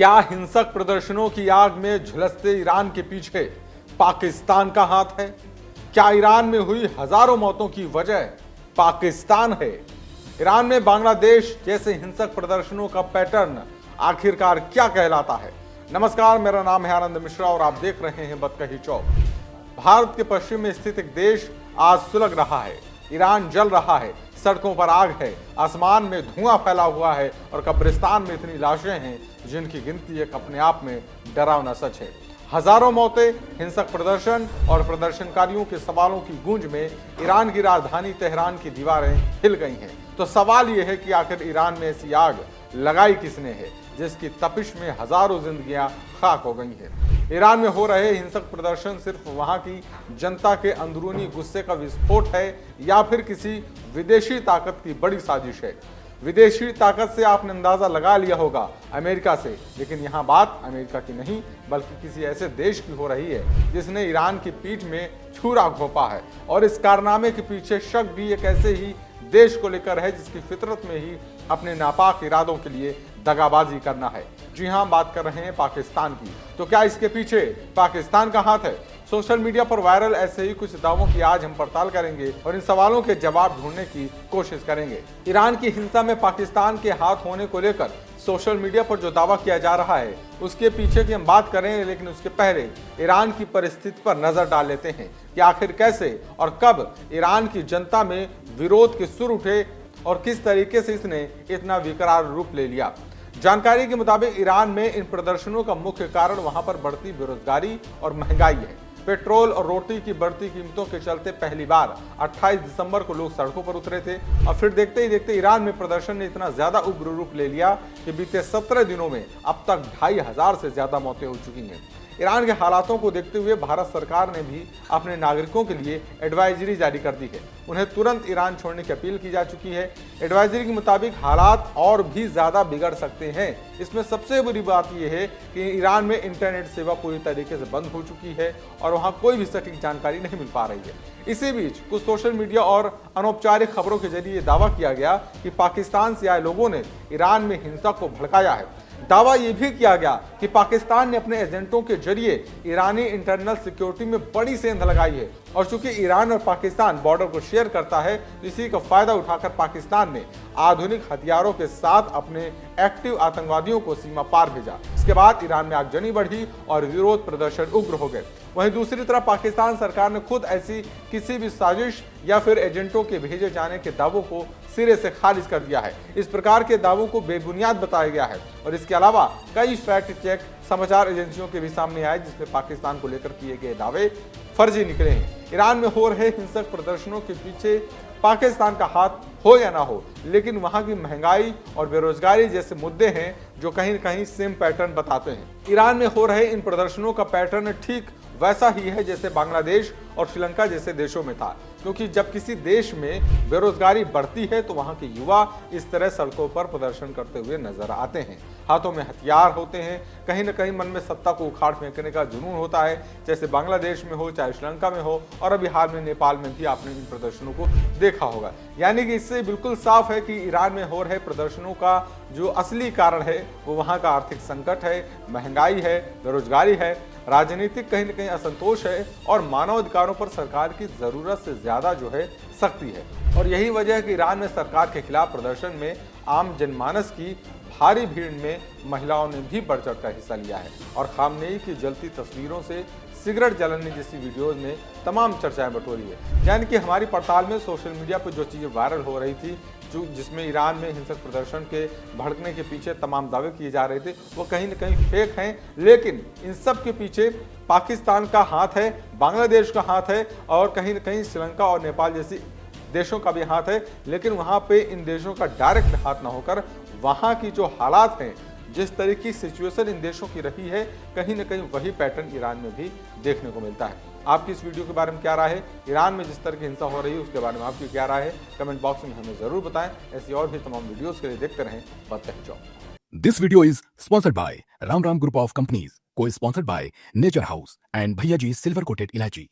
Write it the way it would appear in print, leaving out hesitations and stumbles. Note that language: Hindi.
क्या हिंसक प्रदर्शनों की आग में झुलसते ईरान के पीछे पाकिस्तान का हाथ है? क्या ईरान में हुई हजारों मौतों की वजह पाकिस्तान है? ईरान में बांग्लादेश जैसे हिंसक प्रदर्शनों का पैटर्न आखिरकार क्या कहलाता है? नमस्कार, मेरा नाम है आनंद मिश्रा और आप देख रहे हैं बतकही चौक। भारत के पश्चिम में स्थित एक देश आज सुलग रहा है। ईरान जल रहा है, सड़कों पर आग है, आसमान में धुआं फैला हुआ है और कब्रिस्तान में इतनी लाशें हैं जिनकी गिनती एक अपने आप में डरावना सच है। हजारों मौतें, हिंसक प्रदर्शन और प्रदर्शनकारियों के सवालों की गूंज में ईरान की राजधानी तेहरान की दीवारें हिल गई हैं। तो सवाल यह है कि आखिर ईरान में ऐसी आग लगाई किसने है जिसकी तपिश में हजारों जिंदगियां खाक हो गई हैं। ईरान में हो रहे हिंसक प्रदर्शन सिर्फ वहां की जनता के अंदरूनी गुस्से का विस्फोट है या फिर किसी विदेशी ताकत की बड़ी साजिश है? विदेशी ताकत से आपने अंदाजा लगा लिया होगा, अमेरिका से, लेकिन यहाँ बात अमेरिका की नहीं बल्कि किसी ऐसे देश की हो रही है जिसने ईरान की पीठ में छुरा घोंपा है। और इस कारनामे के पीछे शक भी एक ऐसे ही देश को लेकर है जिसकी फितरत में ही अपने नापाक इरादों के लिए दगाबाजी करना है। जी हां, बात कर रहे हैं पाकिस्तान की। तो क्या इसके पीछे पाकिस्तान का हाथ है? सोशल मीडिया पर वायरल ऐसे ही कुछ दावों की आज हम पड़ताल करेंगे और इन सवालों के जवाब ढूंढने की कोशिश करेंगे। ईरान की हिंसा में पाकिस्तान के हाथ होने को लेकर सोशल मीडिया पर जो दावा किया जा रहा है उसके पीछे की हम बात करें, लेकिन उसके पहले ईरान की परिस्थिति पर नजर डाल लेते हैं कि आखिर कैसे और कब ईरान की जनता में विरोध के सुर उठे और किस तरीके से इसने इतना विकराल रूप ले लिया। जानकारी के मुताबिक ईरान में इन प्रदर्शनों का मुख्य कारण वहां पर बढ़ती बेरोजगारी और महंगाई है। पेट्रोल और रोटी की बढ़ती कीमतों के चलते पहली बार 28 दिसंबर को लोग सड़कों पर उतरे थे और फिर देखते ही देखते ईरान में प्रदर्शन ने इतना ज्यादा उग्र रूप ले लिया कि बीते 17 दिनों में अब तक 2500 से ज्यादा मौतें हो चुकी हैं। ईरान के हालातों को देखते हुए भारत सरकार ने भी अपने नागरिकों के लिए एडवाइजरी जारी कर दी है। उन्हें तुरंत ईरान छोड़ने की अपील की जा चुकी है। एडवाइजरी के मुताबिक हालात और भी ज्यादा बिगड़ सकते हैं। इसमें सबसे बुरी बात यह है कि ईरान में इंटरनेट सेवा पूरी तरीके से बंद हो चुकी है और वहां कोई भी सटीक जानकारी नहीं मिल पा रही है। इसी बीच कुछ सोशल मीडिया और अनौपचारिक खबरों के जरिए दावा किया गया कि पाकिस्तान से आए लोगों ने ईरान में हिंसा को भड़काया है। दावा यह भी किया गया कि पाकिस्तान ने अपने एजेंटों के जरिए ईरानी इंटरनल सिक्योरिटी में बड़ी सेंध लगाई है और चूंकि ईरान और पाकिस्तान बॉर्डर को शेयर करता है तो इसी का फायदा उठाकर पाकिस्तान ने आधुनिक हथियारों के साथ अपने एक्टिव आतंकवादियों को सीमा पार भेजा। इसके बाद ईरान में आगजनी बढ़ी और विरोध प्रदर्शन उग्र हो गए। वहीं दूसरी तरफ पाकिस्तान सरकार ने खुद ऐसी किसी भी साजिश या फिर एजेंटों के भेजे जाने के दावों को सिरे से खारिज कर दिया है। इस प्रकार के दावों को बेबुनियाद बताया गया है और इसके अलावा कई फैक्ट चेक समाचार एजेंसियों के भी सामने आए जिसमें पाकिस्तान को लेकर किए गए दावे फर्जी निकले हैं। ईरान में हो रहे हिंसक प्रदर्शनों के पीछे पाकिस्तान का हाथ हो या ना हो, लेकिन वहां की महंगाई और बेरोजगारी जैसे मुद्दे हैं जो कहीं न कहीं सेम पैटर्न बताते हैं। ईरान में हो रहे इन प्रदर्शनों का पैटर्न ठीक वैसा ही है जैसे बांग्लादेश और श्रीलंका जैसे देशों में था, क्योंकि जब किसी देश में बेरोजगारी बढ़ती है तो वहां के युवा इस तरह सड़कों पर प्रदर्शन करते हुए नजर आते हैं। हाथों में हथियार होते हैं, कहीं न कहीं मन में सत्ता को उखाड़ फेंकने का जुनून होता है, जैसे बांग्लादेश में हो चाहे श्रीलंका में हो और अभी हाल में नेपाल में भी आपने इन प्रदर्शनों को देखा होगा। यानी कि इससे बिल्कुल साफ है कि ईरान में हो रहे प्रदर्शनों का जो असली कारण है वो वहां का आर्थिक संकट है, महंगाई है, बेरोजगारी है, राजनीतिक कहीं न कहीं असंतोष है और मानवाधिकारों पर सरकार की जरूरत से ज्यादा जो है सख्ती है। और यही वजह है कि ईरान में सरकार के खिलाफ प्रदर्शन में आम जनमानस की भारी भीड़ में महिलाओं ने भी बढ़ चढ़ कर हिस्सा लिया है और खामनेई की जलती तस्वीरों से सिगरेट जलाने जैसी वीडियोज में तमाम चर्चाएं बटोरी है। यानी कि हमारी पड़ताल में सोशल मीडिया पर जो चीजें वायरल हो रही थी, जो जिसमें ईरान में हिंसक प्रदर्शन के भड़कने के पीछे तमाम दावे किए जा रहे थे, वो कहीं न कहीं फेक हैं, लेकिन इन सब के पीछे पाकिस्तान का हाथ है, बांग्लादेश का हाथ है और कहीं न कहीं श्रीलंका और नेपाल जैसी देशों का भी हाथ है। लेकिन वहां पे इन देशों का डायरेक्ट हाथ ना होकर वहां की जो हालात हैं, जिस तरीके की सिचुएशन इन देशों की रही है, कहीं न कहीं वही पैटर्न ईरान में भी देखने को मिलता है। आपकी इस वीडियो के बारे में क्या राय है? ईरान में जिस तरह की हिंसा हो रही है उसके बारे में आपकी क्या राय है? कमेंट बॉक्स में हमें जरूर बताएं। ऐसी और भी तमाम वीडियोस के लिए देखते रहें बतकही चौक। This video is sponsored by Ram Ram Group of Companies, co-sponsored by Nature House and Bhaiya Ji Silver Coated Ilachi.